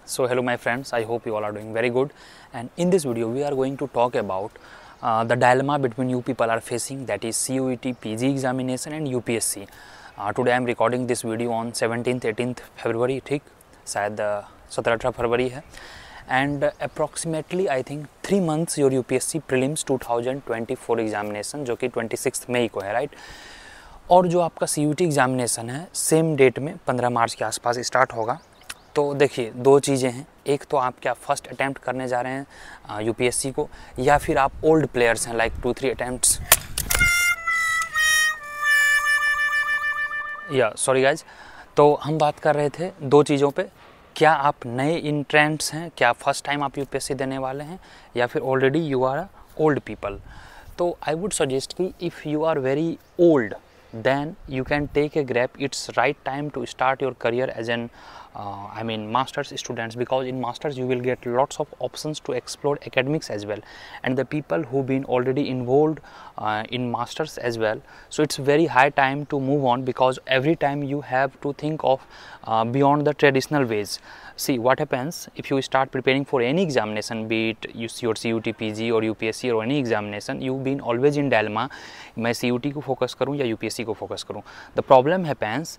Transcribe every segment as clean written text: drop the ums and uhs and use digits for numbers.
So hello my friends, I hope you all are doing very good, and in this video we are going to talk about the dilemma between you people are facing, that is CUET PG examination and UPSC. Today I am recording this video on 17th 18th February, ठीक शायद 17-18 फरवरी है, and approximately I think 3 months your UPSC prelims 2024 examination जो कि 26 मई को है, right. और जो आपका CUET एग्जामिनेशन है सेम डेट में 15 मार्च के आसपास स्टार्ट होगा। तो देखिए दो चीज़ें हैं, एक तो आप क्या फर्स्ट अटैम्प्ट करने जा रहे हैं यूपीएससी को, या फिर आप ओल्ड प्लेयर्स हैं लाइक 2-3 अटैम्प्ट्स। या सॉरी गाइज, तो हम बात कर रहे थे दो चीज़ों पे, क्या आप नए इंट्रेंट्स हैं, क्या फर्स्ट टाइम आप यूपीएससी देने वाले हैं, या फिर already you are old people. तो आई वुड सजेस्ट कि if you are very old then you can take a gap. It's right time to start your career as an master's students, because in masters you will get lots of options to explore academics as well, and the people who've been already involved in masters as well, so it's very high time to move on, because every time you have to think of beyond the traditional ways. See what happens if you start preparing for any examination, be it your CUET PG or UPSC or any examination, you've been always in dilemma, मैं CUET को focus करूँ या UPSC को focus करूँ। The problem happens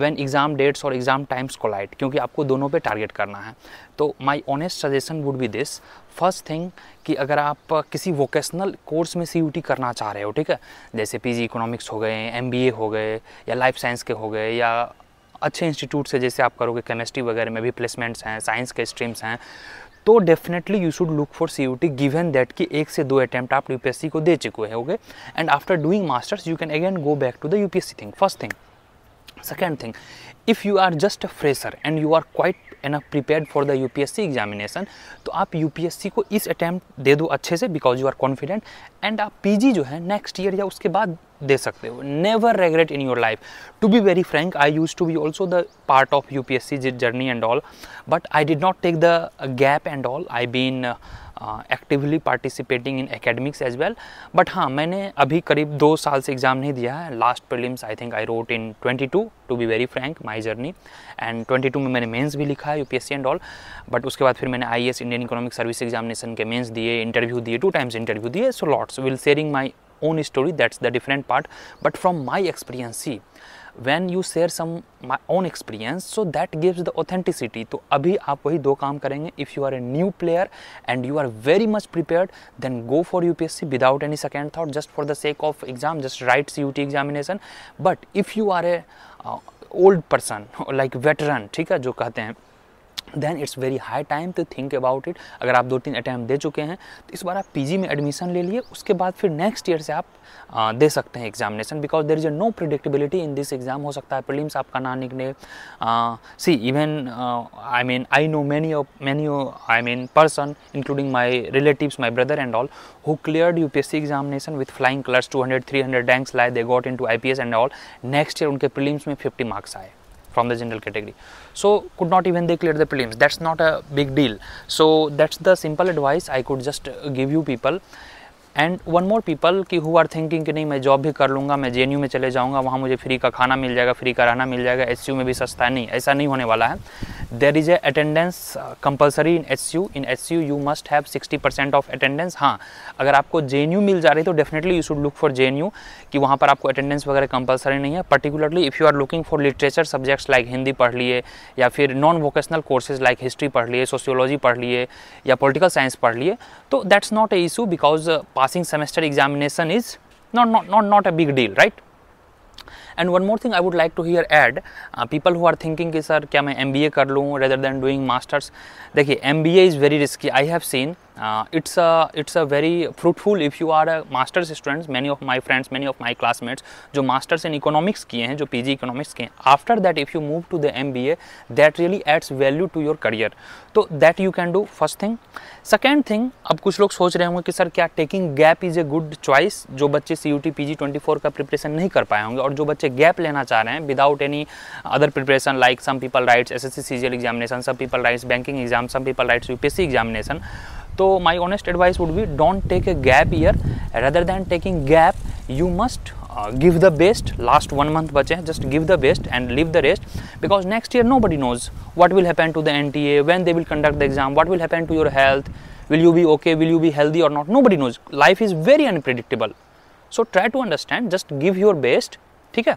when exam dates or exam times collide, क्योंकि आपको दोनों पे टारगेट करना है। तो my honest suggestion would be this, first thing कि अगर आप किसी वोकेशनल कोर्स में CUET करना चाह रहे हो, ठीक है, जैसे PG इकोनॉमिक्स हो गए, MBA हो गए, या लाइफ साइंस के हो गए, या अच्छे इंस्टीट्यूट से जैसे आप करोगे केमिस्ट्री वगैरह में भी प्लेसमेंट्स हैं, साइंस के स्ट्रीम्स हैं, तो definitely you should look for CUET, given that कि 1 से 2 अटैम्प्ट आप यूपीएससी को दे चुके होगे, and after doing masters you can again go back to the UPSC thing, first thing. Second thing, if you are just a fresher and you are quite enough prepared for the UPSC examination, तो आप UPSC को इस attempt दे दो अच्छे से, because you are confident, and आप PG जो है नेक्स्ट ईयर या उसके बाद दे सकते हो। Never regret in your life. To be very frank, I used to be also the part of UPSC journey and all, but I did not take the gap and all. I've been actively participating in academics as well, but हाँ मैंने अभी करीब 2 साल से exam नहीं दिया है। Last prelims I think I wrote in 22, to be very frank my journey, and 22 में मैंने मेंस भी लिखा है यूपीएससी एंड ऑल, बट उसके बाद फिर मैंने IAS Indian economic service examination के मेंस दिए, इंटरव्यू दिए, 2 टाइम्स इंटरव्यू दिए, so lots will sharing my own story, that's the different part, but from my experience, see when you share some my own experience, so that gives the authenticity. तो अभी आप वही 2 काम करेंगे। if you are a new player and you are very much prepared, then go for UPSC without any second thought, just for the sake of exam, just write CUET examination. but if you are a old person like veteran, ठीक है, जो कहते हैं, then it's very high time to think about it. अगर आप 2-3 attempt दे चुके हैं तो इस बार आप PG में एडमिशन ले लिए, उसके बाद फिर नेक्स्ट ईयर से आप दे सकते हैं examination, because there is a no predictability in this exam. हो सकता है प्रीलिम्स आपका ना निकले। See even I know many person including my relatives, my brother and all, who cleared UPSC examination with flying colors, 200-300 ranks like they got into IPS and all, next year उनके prelims में 50 marks आए from the general category, so could not even they clear the prelims. That's not a big deal. So that's the simple advice I could just give you people. And one more people कि who are thinking कि नहीं मैं job भी कर लूँगा, मैं JNU में चले जाऊँगा, वहाँ मुझे फ्री का खाना मिल जाएगा, फ्री का रहना मिल जाएगा, SU में भी सस्ता है, नहीं, ऐसा नहीं होने वाला है। There is a attendance compulsory in SU। In SU you must have 60% of attendance. हाँ, अगर आपको JNU मिल जा रही तो definitely you should look for JNU, कि वहाँ पर आपको अटेंडेंस वगैरह कंपलसरी नहीं है। Particularly if you are looking for literature subjects like Hindi पढ़ लिए, या फिर non vocational courses like history पढ़ लिए, सोशियोलॉजी पढ़ लिए, या पॉलिटिकल साइंस पढ़ लिए, तो that's not a issue, because passing semester examination is not a big deal, right? And one more thing I would like to here add, people who are thinking कि sir क्या मैं MBA कर लूँ rather than doing masters। देखिए MBA is very risky. I have seen it's a very fruitful if you are a master's students. Many of my friends, many of my classmates जो masters in economics किए हैं, जो PG economics किए हैं, after that if you move to the MBA, that really adds value to your career. तो that you can do, first thing. Second thing, अब कुछ लोग सोच रहे होंगे कि सर क्या taking gap is a good choice। जो बच्चे CUET PG 24 का प्रिपरेशन नहीं कर पाए होंगे, और जो बच्चे गैप लेना चाह रहे हैं without any other preparation, like some people writes SSC CGL examination, some people writes banking exam, some people writes UPSC examination, तो my honest advice would be don't take a gap year. rather than taking gap, you must give the best. Last 1 month बचे हैं, just give the best and leave the rest, because next year nobody knows what will happen to the NTA, when they will conduct the exam, what will happen to your health, will you be okay, will you be healthy or not, nobody knows. Life is very unpredictable, so try to understand, just give your best, ठीक है,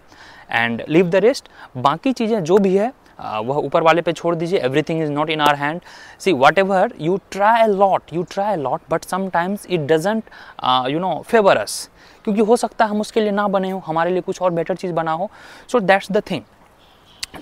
and leave the rest. बाकी चीज़ें जो भी है वह ऊपर वाले पे छोड़ दीजिए. everything is not in our hand. see whatever you try a lot but sometimes it doesn't favor us, क्योंकि हो सकता है हम उसके लिए ना बने हो, हमारे लिए कुछ और बेटर चीज़ बना हो. so that's the thing.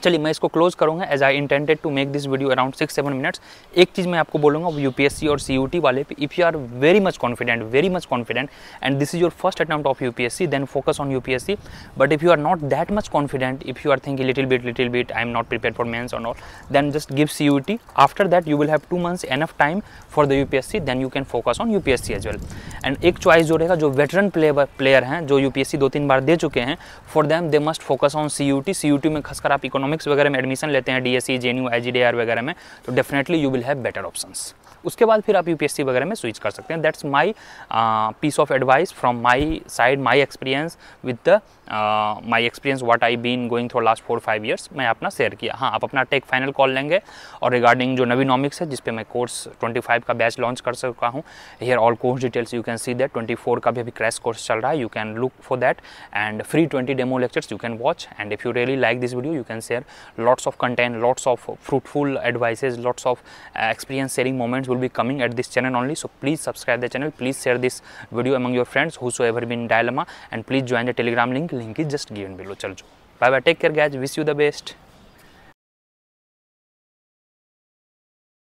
चलिए मैं इसको क्लोज करूंगा, as I intended to make this video around 6-7 minutes. एक चीज़ मैं आपको बोलूँगा वो यूपीएससी और सीयूटी वाले पे, if you are very much confident and this is your first attempt of UPSC, then focus on UPSC. But if you are not that much confident, if you are thinking little bit I am not prepare for mains और not, then just give CUT. After that you will have 2 months enough time for the UPSC, then you can focus on UPSC as well. And एक choice जो रहेगा, जो veteran player हैं, जो UPSC 2-3 बार दे चुके हैं, for them they must focus on CUET. CUET में खासकर आप इकोनॉमिक्स वगैरह में एडमिशन लेते हैं, डीएससी, जेएनयू, आईजीडीआर वगैरह में, तो definitely you will have better options. उसके बाद फिर आप यूपीएससी वगैरह में स्विच कर सकते हैं. That's my piece of advice from my side, my experience with the my experience what I been going through last 4-5 years मैं अपना शेयर किया. हाँ, आप अपना टेक फाइनल कॉल लेंगे, और रिगार्डिंग जो नवीनॉमिक्स है, जिसपे मैं कोर्स 25 का बैच लॉन्च कर सका हूँ, here all course details you can see that. 24 का भी अभी क्रैश कोर्स चल रहा है, you can look for that, and free 20 demo lectures you can watch. And if you really like this video, you can share lots of content, lots of fruitful advices, lots of experience sharing moments will be coming at this channel only. So please subscribe the channel, please share this video among your friends whosoever been in dilemma, and please join the telegram link is just given below. Chalo, bye bye, take care guys, wish you the best.